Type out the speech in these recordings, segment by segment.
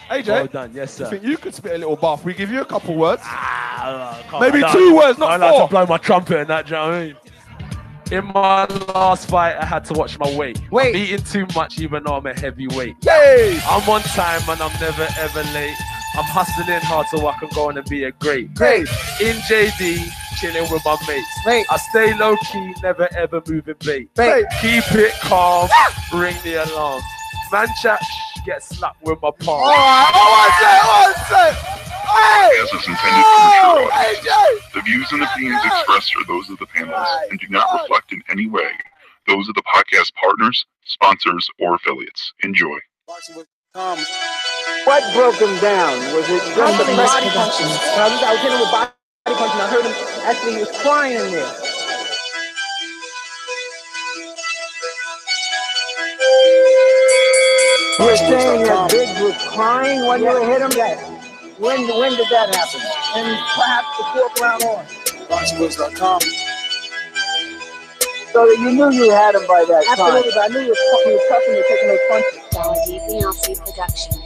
AJ, well done, yes, sir. I think you could spit a little bar. We give you a couple words. Maybe 2 words, not 4. I like to blow my trumpet and that, do you know what I mean? In my last fight, I had to watch my weight. I'm eating too much, even though I'm a heavyweight. Yay! I'm on time and I'm never ever late. I'm hustling hard so I can go on and be a great. In JD, chilling with my mates. I stay low key, never ever moving bait. Keep it calm, ring the alarm. Man chat, get slapped with my palm. One sec. As is intended for mature audiences. The views and opinions expressed are those of the panelists and do not reflect in any way those of the podcast partners, sponsors, or affiliates. Enjoy. What broke him down? Was it just the body punches? I was hitting him with body punches and I heard him actually, he was crying in there. You're saying that Biggs was crying when you hit him? Yes. When did that happen? And perhaps the 4th round on. Boxingvoice.com. So that you knew you had him by that time. Absolutely, but I knew he was tough and taking those punches. Deontay Productions.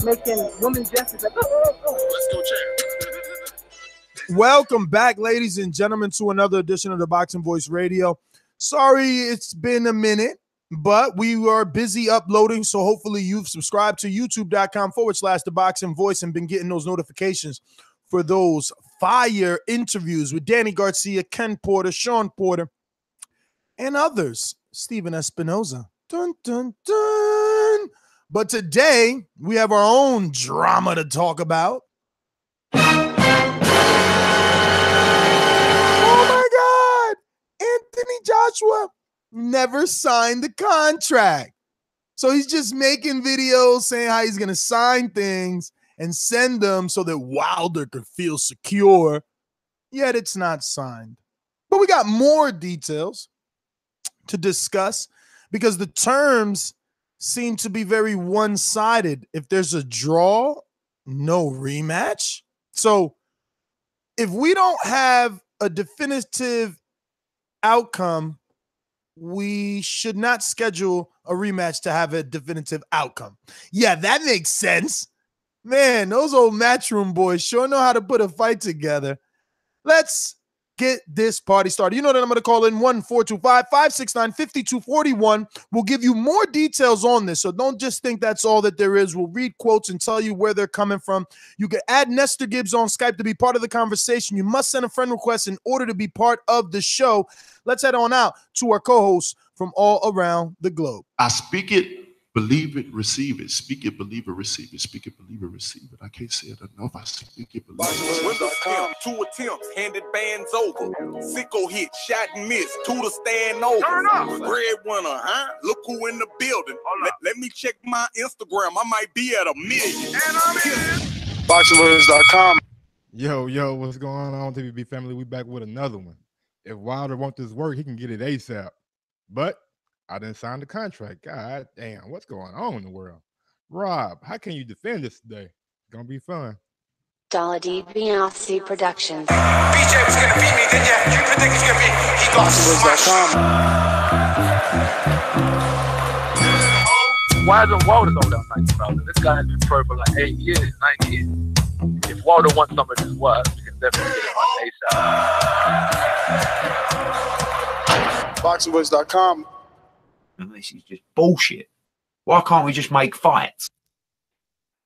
Making women gestures like, oh. Let's go, champ. Welcome back, ladies and gentlemen, to another edition of the Boxing Voice Radio. Sorry it's been a minute, but we were busy uploading, so hopefully you've subscribed to youtube.com/The Boxing Voice and been getting those notifications for those fire interviews with Danny Garcia, Ken Porter, Sean Porter, and others. Steven Espinoza. Dun, dun, dun. But today, we have our own drama to talk about. Anthony Joshua never signed the contract. So he's just making videos saying how he's going to sign things and send them so that Wilder could feel secure, yet it's not signed. But we got more details to discuss because the terms seem to be very one-sided. If there's a draw, no rematch. So if we don't have a definitive outcome, we should not schedule a rematch to have a definitive outcome. Yeah, that makes sense. Man, those old Matchroom boys sure know how to put a fight together. Let's get this party started. You know that I'm going to call in 1-425-569-5241. We'll give you more details on this, so don't just think that's all that there is. We'll read quotes and tell you where they're coming from. You can add Nestor Gibbs on Skype to be part of the conversation. You must send a friend request in order to be part of the show. Let's head on out to our co-hosts from all around the globe. I speak it, believe it, receive it. Speak it, believe it, receive it. Speak it, believe it, receive it. I can't say it enough. I speak it, believe it. 2 attempts, handed bands over. Sicko hit, shot and miss. 2 to stand over. Turn up. Breadwinner, huh? Look who in the building. Let me check my Instagram. I might be at 1 million. And I'm in. Boxingvoice.com. Yo, what's going on, TVB family? We back with another one. If Wilder wants this work, he can get it ASAP. But I didn't sign the contract. God damn, what's going on in the world? Rob, how can you defend this today? It's gonna be fun. Deontay Productions. BJ was gonna beat me, didn't you? You predict he's gonna beat me. He lost. Why don't Wilder go down 90,000? This guy has been pro for like 8 years, 9 years. If Wilder wants some of his work, we can definitely get it on ASAP. Boxingvoice.com. This is just bullshit. Why can't we just make fights?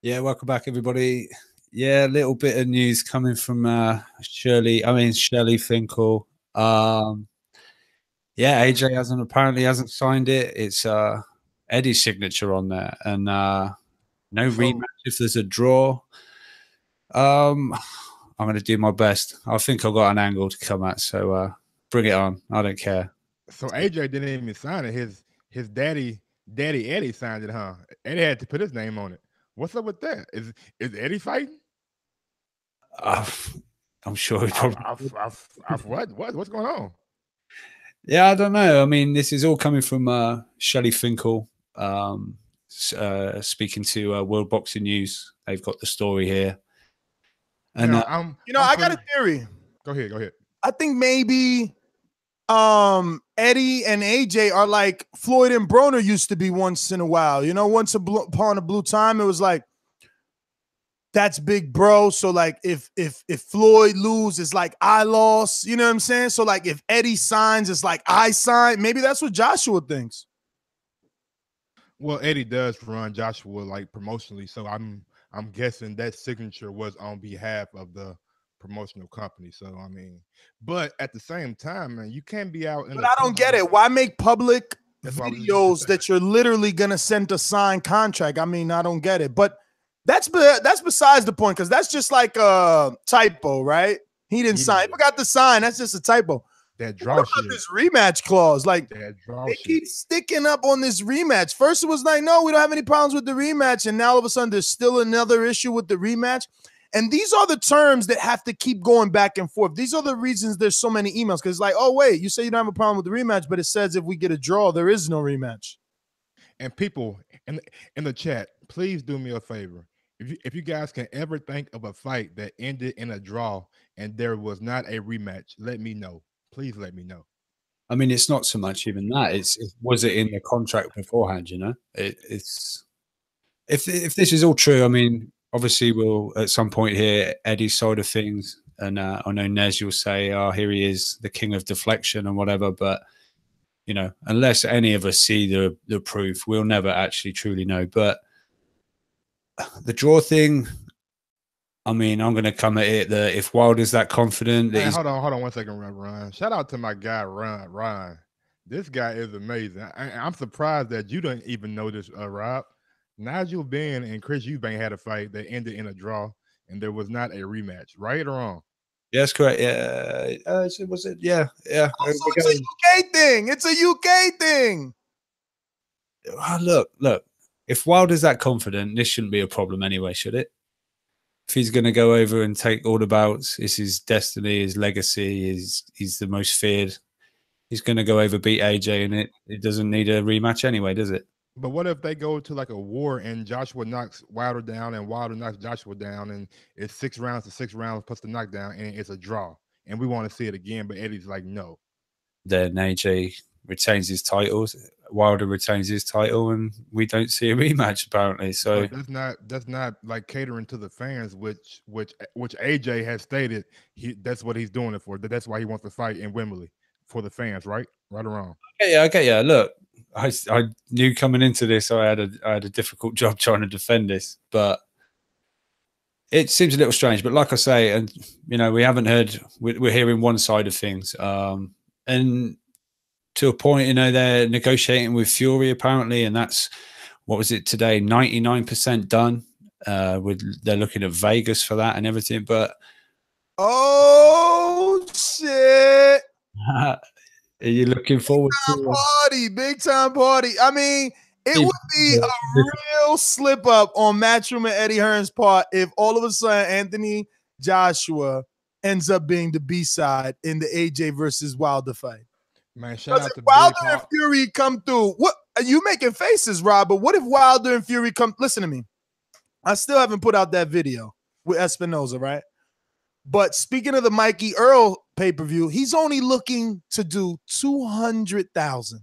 Yeah, welcome back, everybody. Yeah, a little bit of news coming from Shelly Finkel. Yeah, AJ apparently hasn't signed it. It's Eddie's signature on there, and no rematch if there's a draw. I'm going to do my best. I think I've got an angle to come at, so bring it on. I don't care. So AJ didn't even sign it. His daddy Eddie signed it, huh? Eddie had to put his name on it. What's up with that? Is Eddie fighting? I'm sure he probably. What's going on? Yeah, I don't know. I mean, this is all coming from Shelly Finkel speaking to World Boxing News. They've got the story here. And I got a theory. Go ahead. I think maybe Eddie and AJ are like Floyd and Broner used to be once in a while. You know, upon a blue time, it was like, that's big bro. So like if Floyd lose, it's like I lost. You know what I'm saying? So like if Eddie signs, it's like I signed. Maybe that's what Joshua thinks. Well, Eddie does run Joshua like promotionally, so I'm guessing that signature was on behalf of the promotional company. So I mean, but at the same time, man, you can't be out in. But I don't get it. Why make public videos that you're literally gonna send a signed contract? I mean, I don't get it. But that's besides the point, because that's just like a typo, right? He didn't sign. He forgot to sign. That's just a typo. That draw shit. This rematch clause, like they keep sticking up on this rematch. First, it was like, no, we don't have any problems with the rematch, and now all of a sudden, there's still another issue with the rematch. And these are the terms that have to keep going back and forth. These are the reasons there's so many emails, because it's like, oh wait, you say you don't have a problem with the rematch, but it says if we get a draw, there is no rematch. And people in the chat, please do me a favor. If you guys can ever think of a fight that ended in a draw and there was not a rematch, let me know. Please let me know. I mean, it's not so much even that. Was it in the contract beforehand? You know, it's if this is all true. I mean, obviously, we'll at some point hear Eddie's side of things, and I know Nez, you'll say, "Oh, here he is, the king of deflection and whatever." But you know, unless any of us see the proof, we'll never actually truly know. But the draw thing, I mean, I'm going to come at it that if Wilder's that confident, that hold on 1 second, Ryan. Shout out to my guy, Ryan. This guy is amazing. I'm surprised that you don't even know this, Rob. Nigel Ben and Chris Eubank had a fight that ended in a draw, and there was not a rematch. Right or wrong? Yes, correct. Yeah. Was it? Yeah. Yeah. Oh, so it's a UK thing. It's a UK thing. Look. If Wilder's that confident, this shouldn't be a problem anyway, should it? If he's going to go over and take all the bouts, it's his destiny, his legacy, he's the most feared. He's going to go over, beat AJ, and it doesn't need a rematch anyway, does it? But what if they go to like a war and Joshua knocks Wilder down and Wilder knocks Joshua down, and it's 6 rounds to 6 rounds plus the knockdown, and it's a draw, and we want to see it again, but Eddie's like, no. Then AJ retains his titles, Wilder retains his title, and we don't see a rematch apparently. So that's not like catering to the fans, which AJ has stated that's what he's doing it for. That's why he wants to fight in Wembley for the fans, right? Right or wrong? Okay. Look, I knew coming into this I had a difficult job trying to defend this, but it seems a little strange. But like I say, and you know, we haven't heard. We're hearing one side of things, and to a point, you know, they're negotiating with Fury apparently, and that's what was it today? 99% done. They're looking at Vegas for that and everything. But oh shit! Are you looking forward to big time party? I mean, it would be a real slip up on Matchroom and Eddie Hearn's part if all of a sudden Anthony Joshua ends up being the B-side in the AJ versus Wilder fight. Man, shout out to Wilder and Fury come through. What are you making faces, Rob? But what if Wilder and Fury come? Listen to me. I still haven't put out that video with Espinoza, right? But speaking of the Mikey Earl pay-per-view, he's only looking to do 200,000.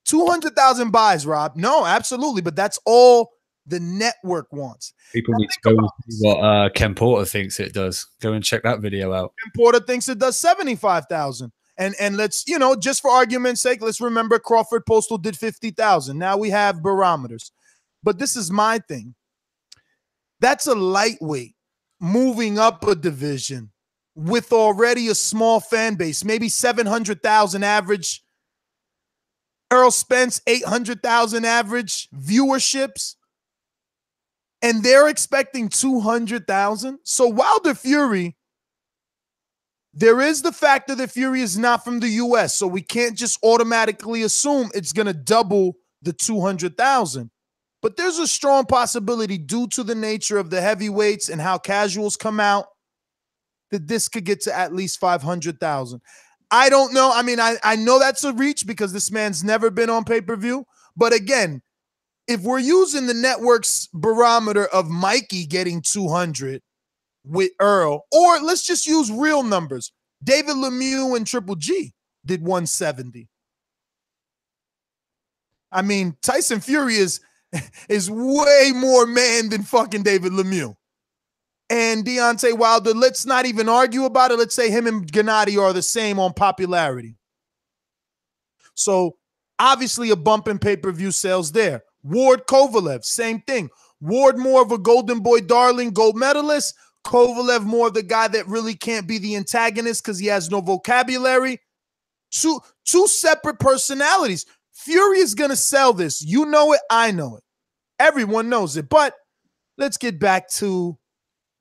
200,000 buys, Rob. No, absolutely. But that's all the network wants. People need to go see what Ken Porter thinks it does. Go and check that video out. Ken Porter thinks it does 75,000. And let's, you know, just for argument's sake, let's remember Crawford Postal did 50,000. Now we have barometers. But this is my thing. That's a lightweight moving up a division with already a small fan base, maybe 700,000 average. Earl Spence, 800,000 average viewerships. And they're expecting 200,000. So Wilder Fury, there is the factor that Fury is not from the U.S., so we can't just automatically assume it's going to double the 200,000. But there's a strong possibility due to the nature of the heavyweights and how casuals come out that this could get to at least 500,000. I don't know. I mean, I know that's a reach because this man's never been on pay-per-view. But again, if we're using the network's barometer of Mikey getting 200 with Earl, or let's just use real numbers, David Lemieux and Triple G. did 170. I mean, Tyson Fury is way more man than fucking David Lemieux. And Deontay Wilder, let's not even argue about it. Let's say him and Gennady are the same on popularity. So obviously a bump in pay-per-view sales there. Ward Kovalev, same thing. Ward more of a golden boy darling, gold medalist. Kovalev more of the guy that really can't be the antagonist because he has no vocabulary. Two separate personalities. Fury is going to sell this. You know it. I know it. Everyone knows it. But let's get back to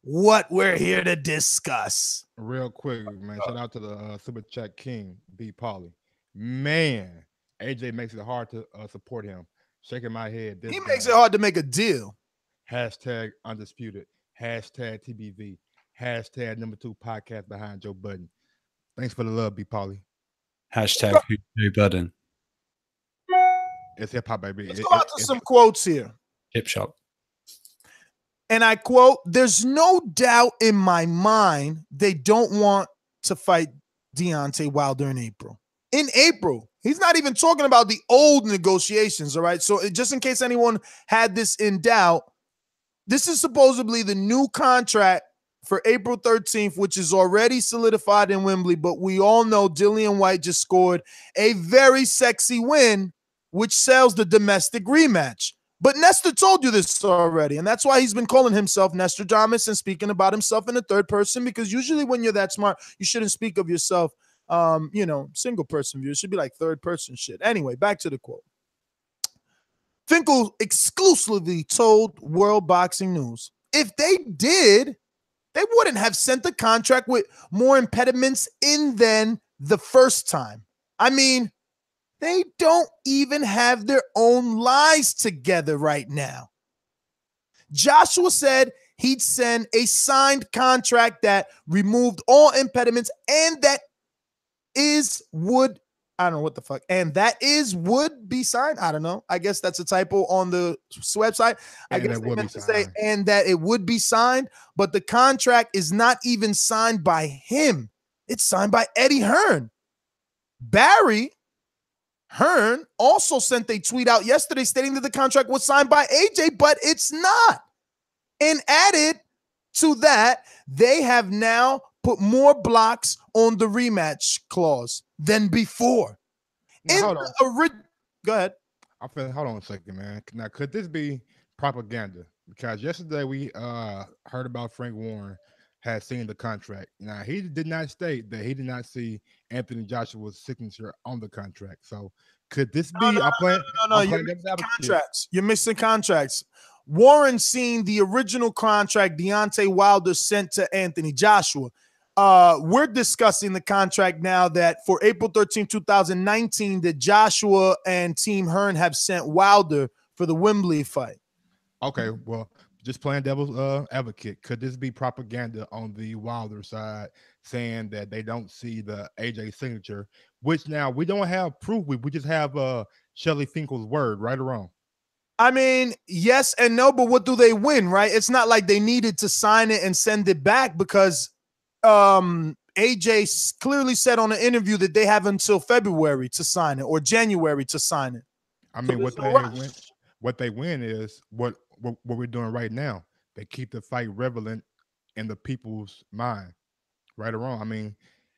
what we're here to discuss. Real quick, man. Shout out to the Super Chat King, B. Pauly. Man, AJ makes it hard to support him. Shaking my head. He makes it hard to make a deal. Hashtag undisputed. Hashtag TBV. Hashtag #2 podcast behind Joe Budden. Thanks for the love, B. Pauly. Hashtag Joe Budden. It's hip hop, baby. Let's go out to some quotes here. Hip shop. And I quote, there's no doubt in my mind they don't want to fight Deontay Wilder in April. In April. He's not even talking about the old negotiations, all right? So just in case anyone had this in doubt, this is supposedly the new contract for April 13th, which is already solidified in Wembley, but we all know Dillian White just scored a very sexy win, which sells the domestic rematch. But Nestor told you this already, and that's why he's been calling himself Nestor Thomas and speaking about himself in the third person, because usually when you're that smart, you shouldn't speak of yourself, single person view. It should be like third person shit. Anyway, back to the quote. Finkel exclusively told World Boxing News, if they did, they wouldn't have sent the contract with more impediments in than the first time. I mean, they don't even have their own lives together right now. Joshua said he'd send a signed contract that removed all impediments and that would be signed. I don't know. I guess that's a typo on the website. I guess they meant to say and that it would be signed, but the contract is not even signed by him. It's signed by Eddie Hearn. Barry Hearn also sent a tweet out yesterday stating that the contract was signed by AJ, but it's not. And added to that, they have now put more blocks on the rematch clause than before. Now, Go ahead. Hold on a second, man. Now, could this be propaganda? Because yesterday we heard about Frank Warren had seen the contract. Now, he did not state that he did not see Anthony Joshua's signature on the contract. So, could this be? No, you're missing contracts. You're missing contracts. Warren seen the original contract Deontay Wilder sent to Anthony Joshua. We're discussing the contract now that for April 13, 2019, that Joshua and Team Hearn have sent Wilder for the Wembley fight. Okay, well, just playing devil's advocate, could this be propaganda on the Wilder side saying that they don't see the AJ signature, which now we don't have proof. We just have Shelly Finkel's word, right or wrong? I mean, yes and no, but what do they win, right? It's not like they needed to sign it and send it back because AJ clearly said on an interview that they have until February to sign it or January to sign it. I mean, what they win is what we're doing right now. They keep the fight relevant in the people's mind, right or wrong. I mean,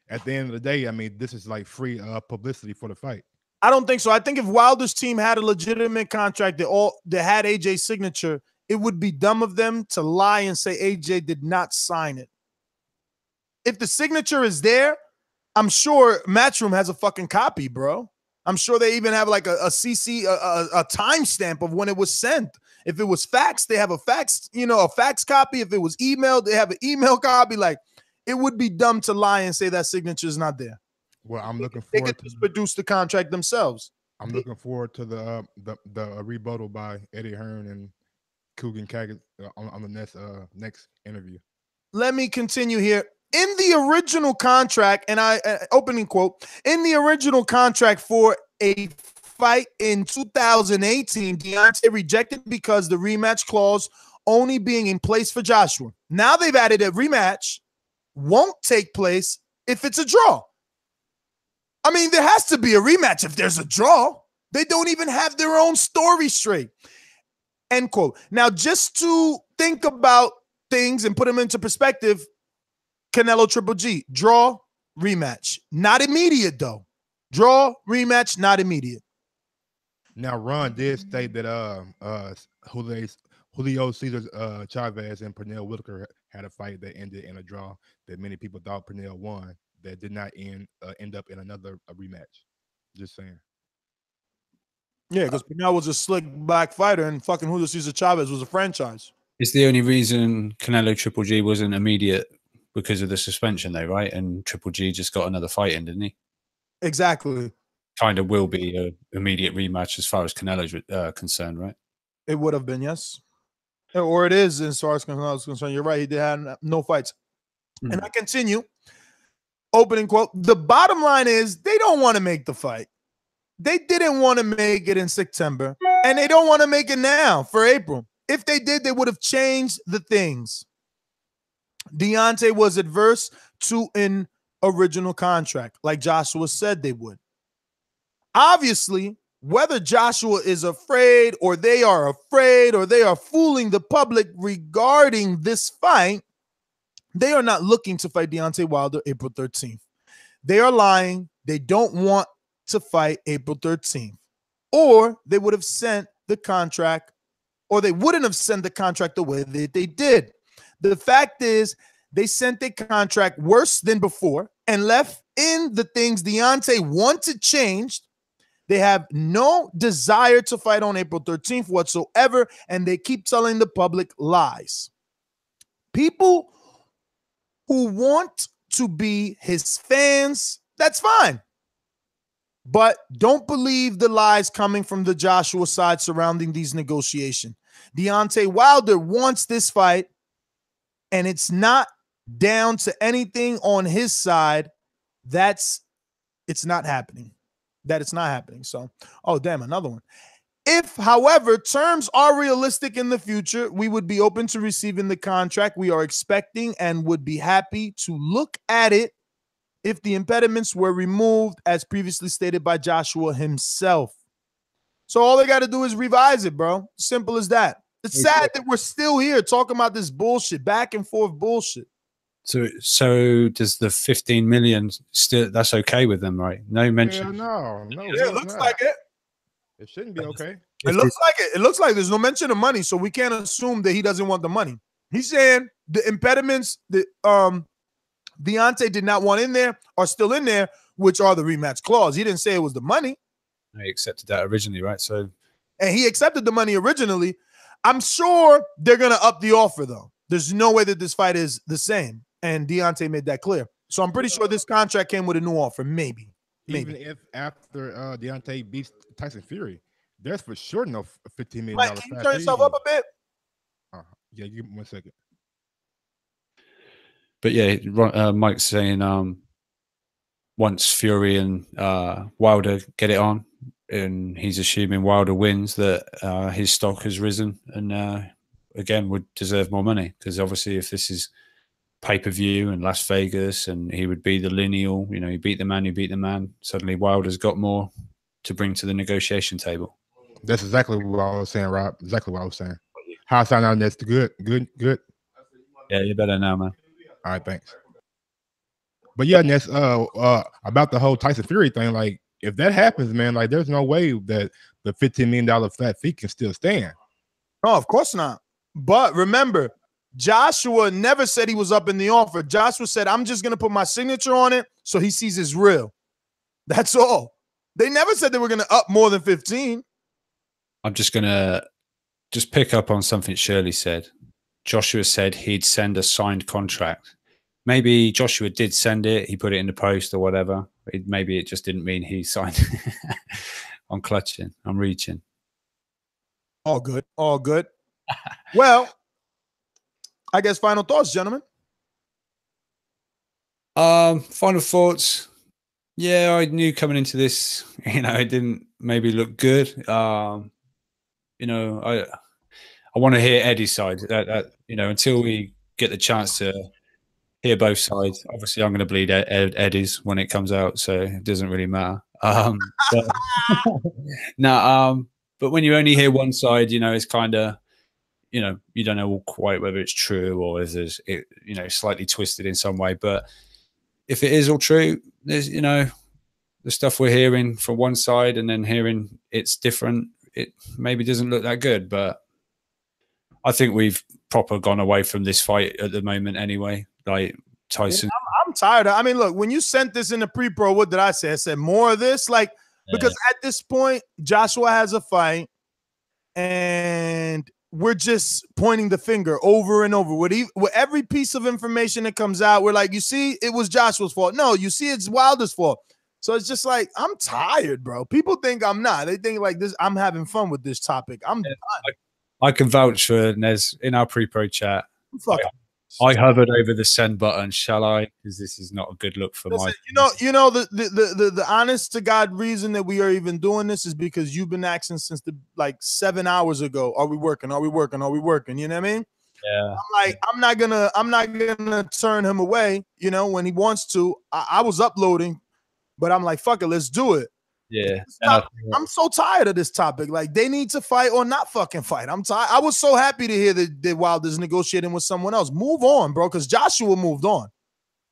at the end of the day, I mean, this is like free publicity for the fight. I don't think so. I think if Wilder's team had a legitimate contract that had AJ's signature, it would be dumb of them to lie and say AJ did not sign it. If the signature is there, I'm sure Matchroom has a fucking copy, bro. I'm sure they even have like a CC, a timestamp of when it was sent. If it was faxed, they have a fax copy. If it was emailed, they have an email copy. Like, it would be dumb to lie and say that signature is not there. Well, I'm looking forward. They could just produce the contract themselves. I'm looking forward to the rebuttal by Eddie Hearn and Coogan Caggett on the next interview. Let me continue here. In the original contract, and opening quote, in the original contract for a fight in 2018, Deontay rejected because the rematch clause only being in place for Joshua. Now they've added a rematch won't take place if it's a draw. I mean, there has to be a rematch if there's a draw. They don't even have their own story straight. End quote. Now, just to think about things and put them into perspective, Canelo Triple G, draw, rematch. Not immediate, though. Draw, rematch, not immediate. Now, Ron did state that Julio Cesar Chavez and Pernell Whitaker had a fight that ended in a draw that many people thought Pernell won, that did not end up in another rematch. Just saying. Yeah, because Pernell was a slick back fighter and fucking Julio Cesar Chavez was a franchise. It's the only reason Canelo Triple G wasn't immediate because of the suspension, though, right? And Triple G just got another fight in, didn't he? Exactly. Kind of will be an immediate rematch as far as Canelo's concerned, right? It would have been, yes. Or it is as far as Canelo's concerned. You're right. He did have no fights. And I continue. Opening quote. The bottom line is they don't want to make the fight. They didn't want to make it in September, and they don't want to make it now for April. If they did, they would have changed the things. Deontay was adverse to an original contract, like Joshua said they would. Obviously, whether Joshua is afraid or they are fooling the public regarding this fight, they are not looking to fight Deontay Wilder April 13th. They are lying. They don't want to fight April 13th. Or they would have sent the contract, or they wouldn't have sent the contract the way that they did. The fact is, they sent the contract worse than before and left in the things Deontay wanted changed. They have no desire to fight on April 13th whatsoever, and they keep telling the public lies. People who want to be his fans, that's fine. But don't believe the lies coming from the Joshua side surrounding these negotiations. Deontay Wilder wants this fight, and it's not down to anything on his side. It's not happening. It's not happening. So, oh, damn, another one. If, however, terms are realistic in the future, we would be open to receiving the contract we are expecting and would be happy to look at it if the impediments were removed, as previously stated by Joshua himself. So all they got to do is revise it, bro. Simple as that. It's sad that we're still here talking about this bullshit, back and forth bullshit. So does the 15 million still? That's okay with them, right? No mention. No. Yeah, it looks like it. It shouldn't be okay. It looks like it. It looks like there's no mention of money, so we can't assume that he doesn't want the money. He's saying the impediments that Deontay did not want in there are still in there, which are the rematch clause. He didn't say it was the money. He accepted that originally, right? So, and he accepted the money originally. I'm sure they're gonna up the offer though. There's no way that this fight is the same, and Deontay made that clear. So I'm pretty sure this contract came with a new offer. Maybe. Even if after Deontay beats Tyson Fury, there's for sure no $15 million. Mike, can you turn yourself up a bit? Yeah, give me 1 second. But yeah, Mike's saying once Fury and Wilder get it on, and he's assuming Wilder wins, that his stock has risen and again would deserve more money, because obviously if this is pay-per-view in Las Vegas and he would be the lineal, you beat the man, suddenly Wilder's got more to bring to the negotiation table. That's exactly what I was saying, Rob. Exactly what I was saying. How I sound out, that's good. Yeah, you're better now, man. All right, thanks. But yeah, Ness, about the whole Tyson Fury thing, like if that happens, man, like there's no way that the $15 million flat fee can still stand. No, of course not. But remember, Joshua never said he was up in the offer. Joshua said, I'm just going to put my signature on it so he sees it's real. That's all. They never said they were going to up more than 15. I'm just going to pick up on something Shirley said. Joshua said he'd send a signed contract. Maybe Joshua did send it. He put it in the post or whatever. Maybe it just didn't mean he signed it. I'm clutching. I'm reaching. All good. All good. Well, I guess final thoughts, gentlemen. Final thoughts. Yeah, I knew coming into this, it didn't maybe look good. I want to hear Eddie's side. That until we get the chance to hear both sides. Obviously, I'm going to bleed Eddie's when it comes out, so it doesn't really matter. But no, but when you only hear one side, you know, it's kind of, you know, you don't know quite whether it's true or is it, you know, slightly twisted in some way. But if it is all true, there's, you know, the stuff we're hearing from one side and then hearing it's different, it maybe doesn't look that good. But I think we've proper gone away from this fight at the moment anyway. Like Tyson. I'm tired of, I mean, look, when you sent this in the pre-pro, what did I say? I said more of this, like, because at this point, Joshua has a fight and we're just pointing the finger over and over. With every piece of information that comes out, we're like, you see, it was Joshua's fault. No, you see, it's Wilder's fault. So it's just like, I'm tired, bro. People think I'm not. They think like this, I'm having fun with this topic. I'm done. I can vouch for Nez in our pre-pro chat. I hovered over the send button. Shall I? Because this is not a good look for my. You know the honest to God reason that we are even doing this is because you've been asking since like 7 hours ago. Are we working? Are we working? Are we working? You know what I mean? Yeah. I'm like, I'm not gonna turn him away. You know, when he wants to. I was uploading, but I'm like, fuck it, let's do it. Yeah. I'm so tired of this topic. Like, they need to fight or not fucking fight. I'm tired. I was so happy to hear that Wilder's negotiating with someone else. Move on, bro, because Joshua moved on.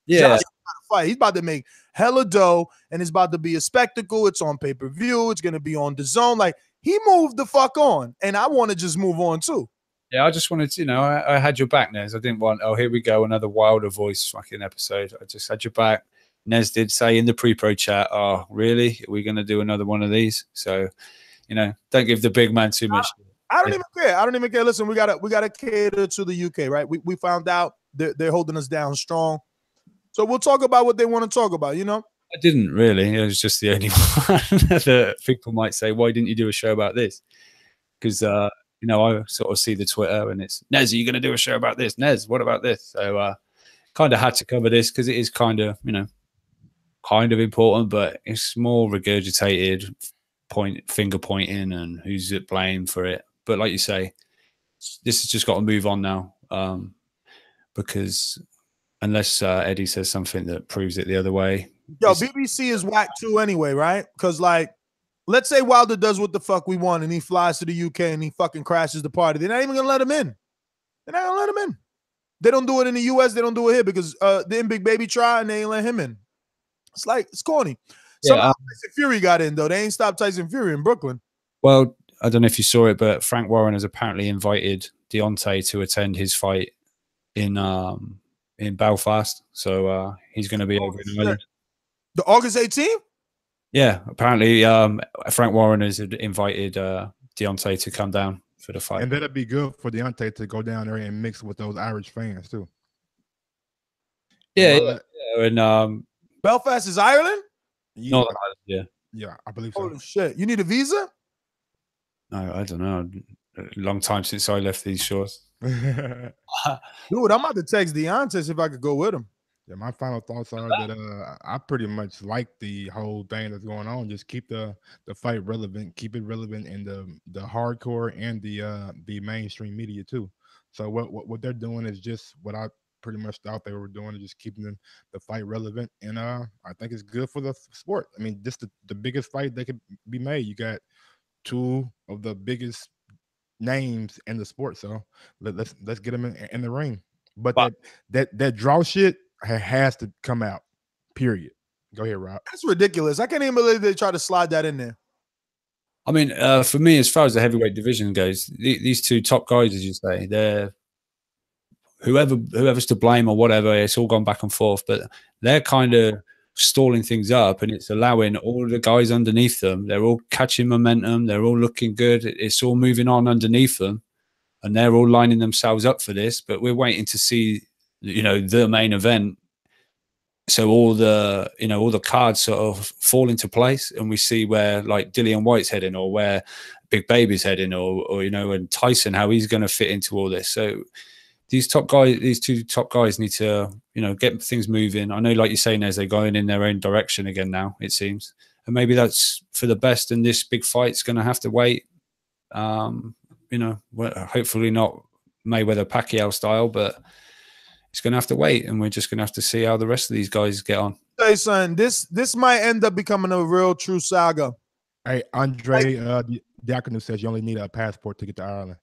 Yeah. Joshua's about to fight. He's about to make hella dough, and it's about to be a spectacle. It's on pay-per-view. It's going to be on DAZN. Like, he moved the fuck on, and I want to just move on, too. Yeah, I just wanted to, you know, I had your back, Nez. I didn't want, oh, here we go, another Wilder voice fucking episode. I just had your back. Nez did say in the pre-pro chat, oh, really? Are we going to do another one of these? So, you know, don't give the big man too much. I don't even care. I don't even care. Listen, we gotta cater to the UK, right? We found out they're holding us down strong. So we'll talk about what they want to talk about, you know? I didn't really. It was just the only one that people might say, why didn't you do a show about this? Because, you know, I sort of see the Twitter and it's, Nez, are you going to do a show about this? Nez, what about this? So kind of had to cover this because it is kind of, you know, kind of important, but it's more regurgitated finger pointing and who's at blame for it. But like you say, this has just got to move on now because unless Eddie says something that proves it the other way. Yo, BBC is whack too anyway, right? Because, like, let's say Wilder does what the fuck we want and he flies to the UK and he fucking crashes the party. They're not even going to let him in. They're not going to let him in. They don't do it in the US. They don't do it here because then Big Baby tried and they ain't let him in. It's like, it's corny. Somehow Tyson Fury got in, though. They ain't stopped Tyson Fury in Brooklyn. Well, I don't know if you saw it, but Frank Warren has apparently invited Deontay to attend his fight in Belfast. So he's going to be over in Ireland. The August 18th? Yeah, apparently Frank Warren has invited Deontay to come down for the fight. And that'd be good for Deontay to go down there and mix with those Irish fans too. Yeah, and Belfast is Ireland? Yeah. Northern Ireland, yeah. Yeah, I believe so. Holy shit. You need a visa? No, I don't know. A long time since I left these shores. Dude, I'm about to text Deontay if I could go with him. Yeah, my final thoughts are that I pretty much like the whole thing that's going on. Just keep the fight relevant, keep it relevant in the hardcore and the mainstream media too. So what they're doing is just what I pretty much thought they were doing, is just keeping the fight relevant, and I think it's good for the sport. I mean, this the biggest fight that could be made. You got two of the biggest names in the sport, so let's get them in the ring. But that draw shit has to come out. Period. Go ahead, Rob. That's ridiculous. I can't even believe they tried to slide that in there. I mean, for me, as far as the heavyweight division goes, these two top guys, as you say, they're whoever's to blame or whatever. It's all gone back and forth, but they're kind of stalling things up, and it's allowing all the guys underneath them. They're all catching momentum. They're all looking good. It's all moving on underneath them, and they're all lining themselves up for this. But we're waiting to see, you know, the main event. So all the cards sort of fall into place, and we see where like Dillian White's heading, or where Big Baby's heading, or you know, and Tyson, how he's going to fit into all this. So these two top guys need to, you know, get things moving. I know, like you're saying, as they're going in their own direction again now, it seems, and maybe that's for the best. And this big fight's going to have to wait. You know, hopefully not Mayweather Pacquiao style, but he's going to have to wait, and we're just going to have to see how the rest of these guys get on. Hey, son, this might end up becoming a real true saga. Hey, Andre Diakonu says you only need a passport to get to Ireland.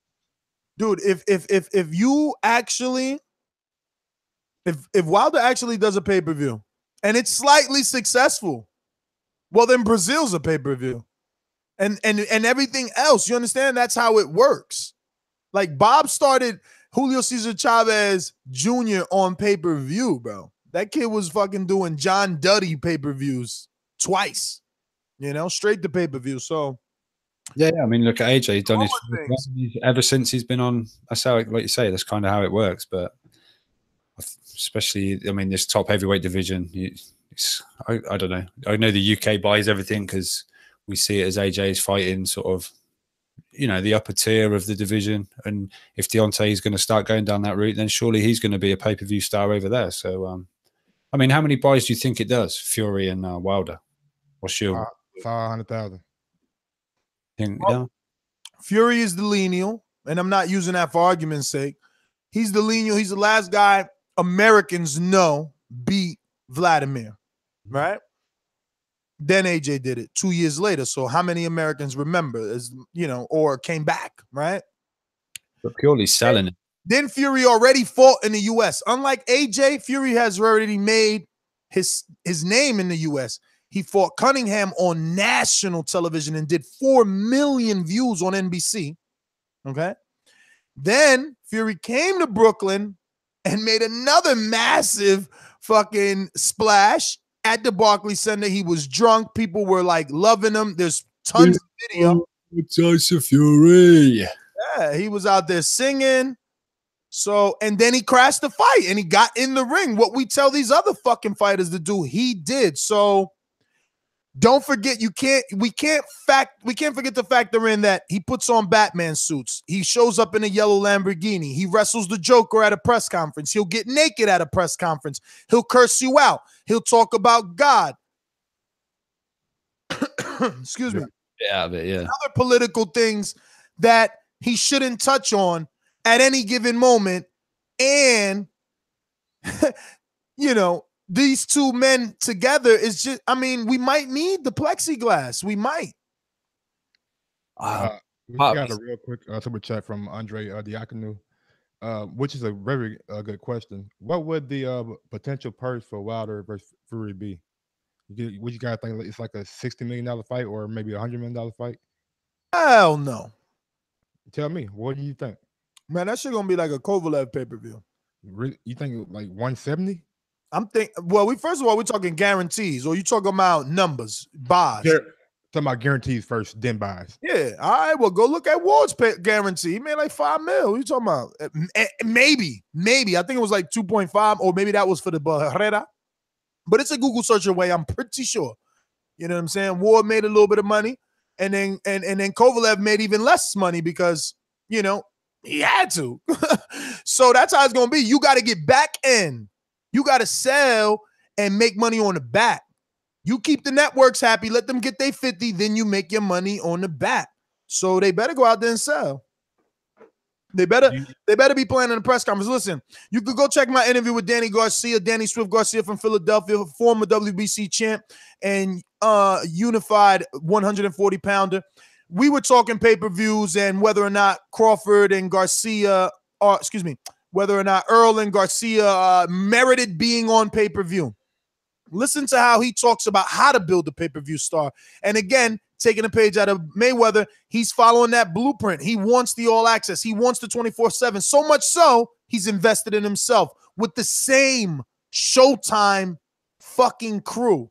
Dude, if you actually, if Wilder actually does a pay-per-view and it's slightly successful, well, then Brazil's a pay-per-view. And everything else, you understand? That's how it works. Like Bob started Julio Cesar Chavez Jr. on pay-per-view, bro. That kid was fucking doing John Duddy pay-per-views twice, you know, straight to pay-per-view. So yeah, I mean, look at AJ. He's done his ever since he's been on. That's how, like you say, that's kind of how it works. But especially, I mean, this top heavyweight division. I don't know. I know the UK buys everything because we see it as AJ is fighting sort of, you know, the upper tier of the division. And if Deontay is going to start going down that route, then surely he's going to be a pay-per-view star over there. So, I mean, how many buys do you think it does, Fury and Wilder? What's your 500,000? Well, Fury is the lineal, and I'm not using that for argument's sake. He's the lineal. He's the last guy Americans know beat Vladimir, right? Then AJ did it 2 years later. So how many Americans remember, as you know, or came back, right? But purely selling it. Then Fury already fought in the U.S. Unlike AJ, Fury has already made his name in the U.S. He fought Cunningham on national television and did 4 million views on NBC. Okay. Then Fury came to Brooklyn and made another massive fucking splash at the Barclays Center. He was drunk. People were like loving him. There's tons of video. Tyson Fury. Yeah, he was out there singing. So, and then he crashed the fight and he got in the ring. What we tell these other fucking fighters to do, he did. So don't forget, we can't forget to factor in that he puts on Batman suits. He shows up in a yellow Lamborghini. He wrestles the Joker at a press conference. He'll get naked at a press conference. He'll curse you out. He'll talk about God. Excuse me. Yeah, but yeah. Other political things that he shouldn't touch on at any given moment. And, you know, these two men together is just, I mean, we might need the plexiglass. We might. We got a real quick super chat from Andre Diakonu, which is a very good question. What would the potential purse for Wilder versus Fury be? Would you guys think it's like a $60 million fight or maybe a $100 million fight? Hell no. Tell me, what do you think? Man, that shit gonna be like a Kovalev pay-per-view. Really? You think like 170? I'm thinking, well, first of all, we're talking guarantees, or you talking about numbers, buys. Talking about guarantees first, then buys. Yeah. All right. Well, go look at Ward's guarantee. He made like $5 million. What are you talking about? Maybe. I think it was like 2.5, or maybe that was for the Herrera. But it's a Google search away. I'm pretty sure. You know what I'm saying? Ward made a little bit of money, and then Kovalev made even less money because, you know, he had to. So that's how it's gonna be. You got to get back in. You got to sell and make money on the back. You keep the networks happy, let them get their 50, then you make your money on the back. So they better go out there and sell. They better be playing in the press conference. Listen, you could go check my interview with Danny Swift Garcia from Philadelphia, former WBC champ and unified 140-pounder. We were talking pay-per-views and whether or not Crawford and Garcia, whether or not Earl and Garcia merited being on pay-per-view. Listen to how he talks about how to build a pay-per-view star. And again, taking a page out of Mayweather, he's following that blueprint. He wants the all access. He wants the 24/7. So much so, he's invested in himself with the same Showtime fucking crew.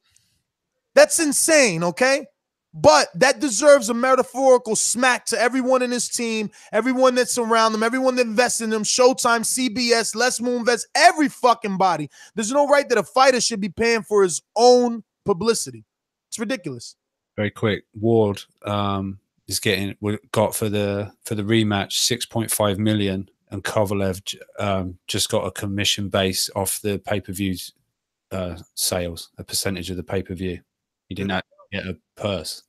That's insane, okay? But that deserves a metaphorical smack to everyone in his team, everyone that's around them, everyone that invests in them, Showtime, CBS, Les Moonves, every fucking body. There's no right that a fighter should be paying for his own publicity. It's ridiculous. Very quick. Ward got for the rematch 6.5 million, and Kovalev just got a commission base off the pay-per-views sales, a percentage of the pay-per-view. He didn't actually get a purse.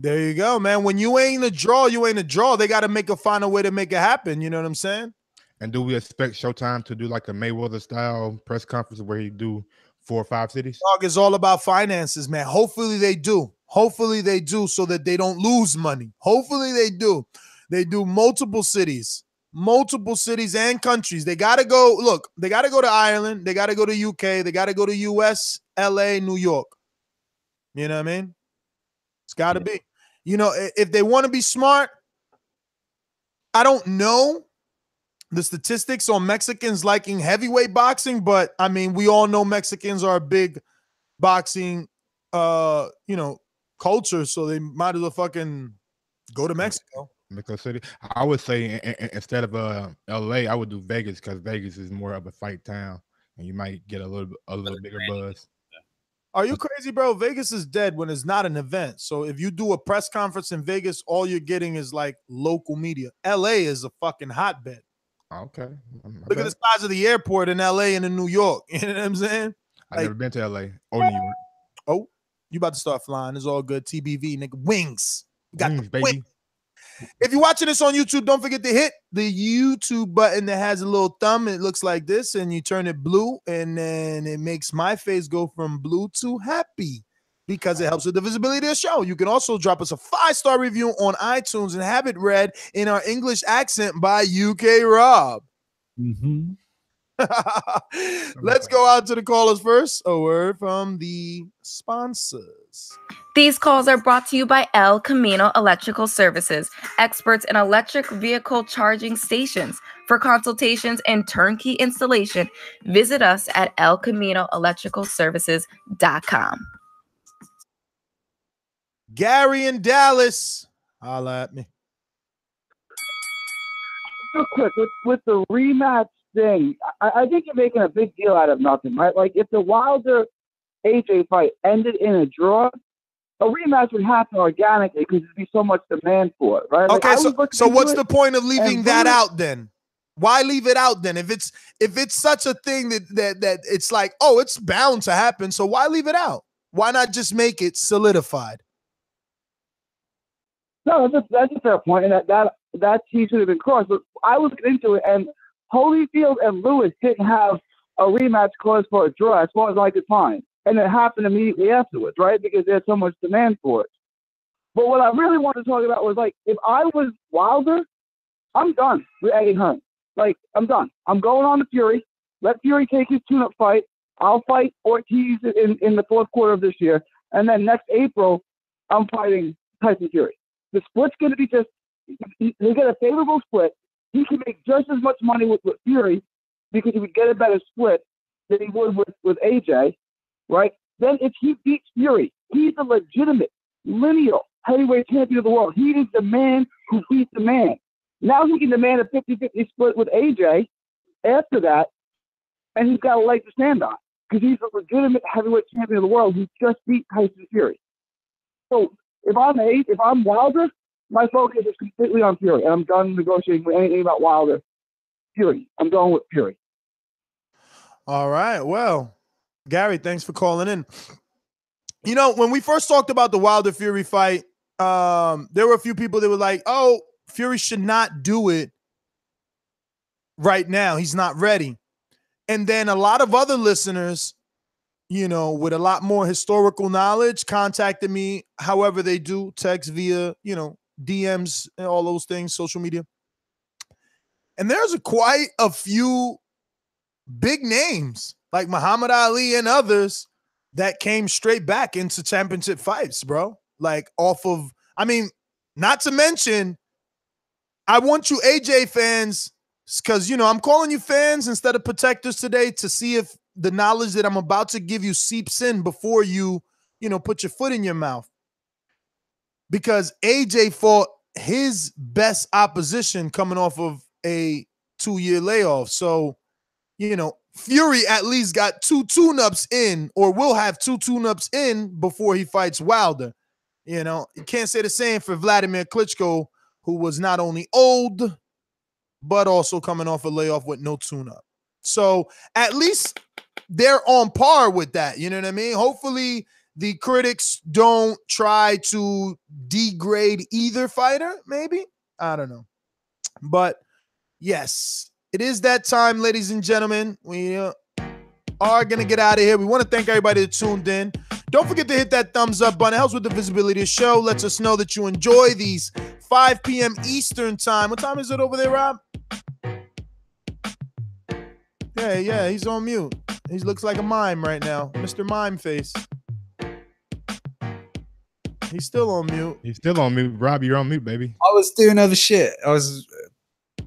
There you go, man. When you ain't a draw, you ain't a draw. They got to find a way to make it happen. You know what I'm saying? And do we expect Showtime to do like a Mayweather style press conference where he do 4 or 5 cities? Dog, is all about finances, man. Hopefully they do. Hopefully they do so that they don't lose money. Hopefully they do. They do multiple cities and countries. They got to go. Look, they got to go to Ireland. They got to go to UK. They got to go to US, LA, New York. You know what I mean? It's got to be. You know, if they want to be smart, I don't know the statistics on Mexicans liking heavyweight boxing, but I mean, we all know Mexicans are a big boxing, culture, so they might as well fucking go to Mexico. Mexico City. I would say instead of LA, I would do Vegas because Vegas is more of a fight town, and you might get a little bigger buzz. Are you crazy, bro? Vegas is dead when it's not an event. So if you do a press conference in Vegas, all you're getting is like local media. LA is a fucking hotbed. Okay. Look at the size of the airport in LA and in New York. You know what I'm saying? I've never been to LA or New York. Oh, you about to start flying. It's all good. TBV, nigga. Wings. We got Wings, baby. wings. If you're watching this on YouTube, don't forget to hit the YouTube button that has a little thumb. It looks like this, and you turn it blue, and then it makes my face go from blue to happy because it helps with the visibility of the show. You can also drop us a 5-star review on iTunes and have it read in our English accent by UK Rob. Mm-hmm. Let's go out to the callers first. A word from the sponsors. These calls are brought to you by El Camino Electrical Services, experts in electric vehicle charging stations. For consultations and turnkey installation, visit us at elcaminoelectricalservices.com. Gary in Dallas, holla at me. Real quick, with the rematch thing, I think you're making a big deal out of nothing, right? Like, if the Wilder AJ fight ended in a draw, a rematch would happen organically because there'd be so much demand for it, right? Okay, so what's the point of leaving that out then? Why leave it out then? If it's such a thing that it's like, oh, it's bound to happen, so why leave it out? Why not just make it solidified? No, that's a fair point, and that T should have been crossed. But I was into it, and Holyfield and Lewis didn't have a rematch clause for a draw, as far as I could find. And it happened immediately afterwards, right? Because there's so much demand for it. But what I really wanted to talk about was, like, if I was Wilder, I'm done with Eddie Hearn. Like, I'm done. I'm going on to Fury. Let Fury take his tune-up fight. I'll fight Ortiz in the fourth quarter of this year. And then next April, I'm fighting Tyson Fury. The split's going to be just – he'll get a favorable split. He can make just as much money with Fury because he would get a better split than he would with AJ. Right? Then if he beats Fury, he's a legitimate, lineal heavyweight champion of the world. He is the man who beats the man. Now he can demand a 50-50 split with AJ after that, and he's got a leg to stand on because he's a legitimate heavyweight champion of the world who just beat Tyson Fury. So if I'm Wilder, my focus is completely on Fury, and I'm done negotiating with anything about Wilder. Fury. I'm going with Fury. All right. Well, Gary, thanks for calling in. You know, when we first talked about the Wilder Fury fight, there were a few people that were like, oh, Fury should not do it right now. He's not ready. And then a lot of other listeners, you know, with a lot more historical knowledge contacted me, however they do, text via, you know, DMs and all those things, social media. And there's quite a few big names like Muhammad Ali and others that came straight back into championship fights, bro. Like off of, I mean, not to mention, I want you AJ fans, because, you know, I'm calling you fans instead of protectors today to see if the knowledge that I'm about to give you seeps in before you, you know, put your foot in your mouth. Because AJ fought his best opposition coming off of a 2-year layoff. So, you know, Fury at least got 2 tune-ups in, or will have 2 tune-ups in before he fights Wilder. You know, you can't say the same for Vladimir Klitschko, who was not only old, but also coming off a layoff with no tune-up. So at least they're on par with that. You know what I mean? Hopefully the critics don't try to degrade either fighter, maybe. I don't know. But yes, it is that time, ladies and gentlemen. We are going to get out of here. We want to thank everybody that tuned in. Don't forget to hit that thumbs up button. It helps with the visibility of the show. Lets us know that you enjoy these 5 p.m. Eastern time. What time is it over there, Rob? Yeah, he's on mute. He looks like a mime right now. Mr. Mime Face. He's still on mute. He's still on mute. Rob, you're on mute, baby. I was doing other shit. I was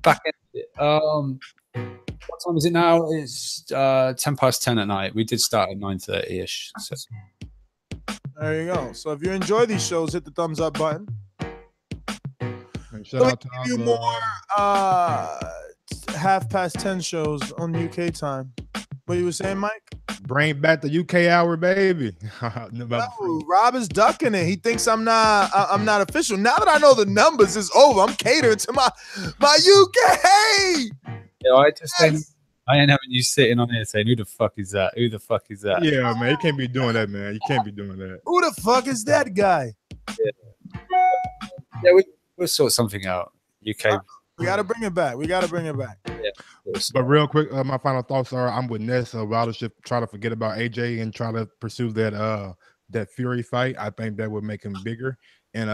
back in it. What time is it now? It's 10 past 10 at night. We did start at 9:30ish. So. There you go. So if you enjoy these shows, hit the thumbs up button. And shout out to give you more 10:30 shows on UK time. What you were saying, Mike? Bring back the UK hour, baby. No, Rob is ducking it. He thinks I'm not official. Now that I know the numbers is over, I'm catering to my UK. Yeah, I ain't having you sitting on here saying, who the fuck is that? Who the fuck is that? Yeah, man, you can't be doing that, man. You can't be doing that. Who the fuck is that guy? Yeah, we'll sort something out. UK. We got to bring it back. Yeah. But real quick, my final thoughts are: I'm with Ness. Wilder should try to forget about AJ and try to pursue that Fury fight. I think that would make him bigger, and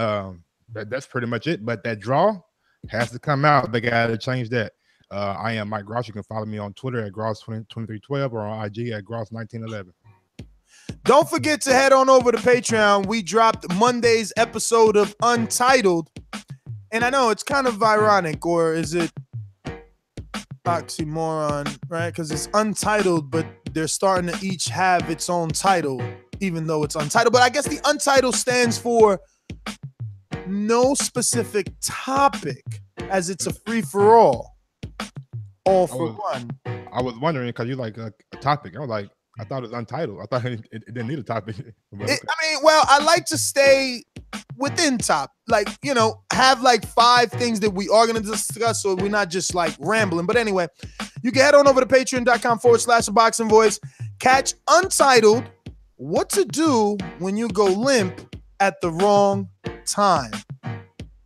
that's pretty much it. But that draw has to come out. They got to change that. I am Mike Gross. You can follow me on Twitter at Gross2312 or on IG at Gross1911. Don't forget to head on over to Patreon. We dropped Monday's episode of Untitled. And I know it's kind of ironic, or is it oxymoron, right? Because it's untitled, but they're starting to each have its own title, even though it's untitled. But I guess the untitled stands for no specific topic, as it's a free-for-all. All for one. I was wondering, because you like a topic. I was like, I thought it was untitled. I thought it didn't need a topic. I like to stay within top, like, have like 5 things that we are going to discuss, so we're not just like rambling. But anyway, you can head on over to patreon.com/Thaboxingvoice. Catch Untitled, what to do when you go limp at the wrong time.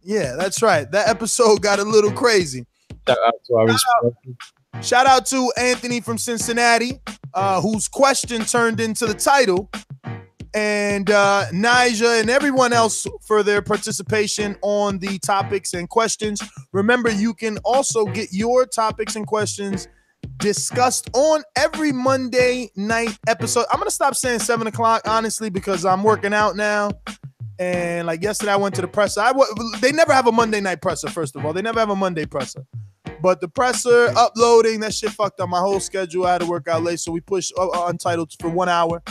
Yeah, that's right. That episode got a little crazy. Shout out to Anthony from Cincinnati, whose question turned into the title, and Nija and everyone else for their participation on the topics and questions. Remember, you can also get your topics and questions discussed on every Monday night episode. I'm going to stop saying 7 o'clock, honestly, because I'm working out now. And like yesterday, I went to the presser. They never have a Monday night presser, first of all. They never have a Monday presser. But the presser, uploading, that shit fucked up my whole schedule. I had to work out late, so we pushed Untitled for 1 hour.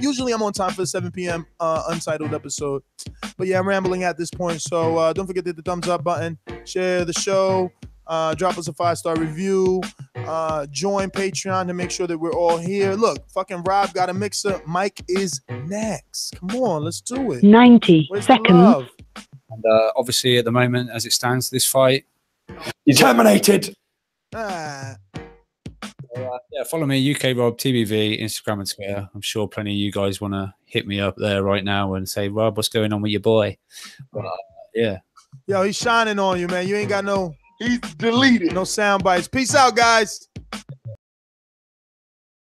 Usually I'm on time for the 7 p.m. Untitled episode. But yeah, I'm rambling at this point. So don't forget to hit the thumbs up button. Share the show. Drop us a 5-star review. Join Patreon to make sure that we're all here. Look, fucking Rob got a mixer. Mike is next. Come on, let's do it. 90 seconds. And obviously, at the moment, as it stands, this fight is terminated. Yeah, follow me, UK Rob, TBV, Instagram and Twitter. I'm sure plenty of you guys want to hit me up there right now and say, Rob, what's going on with your boy? But, yeah. Yo, he's shining on you, man. You ain't got no... He's deleted. No sound bites. Peace out, guys.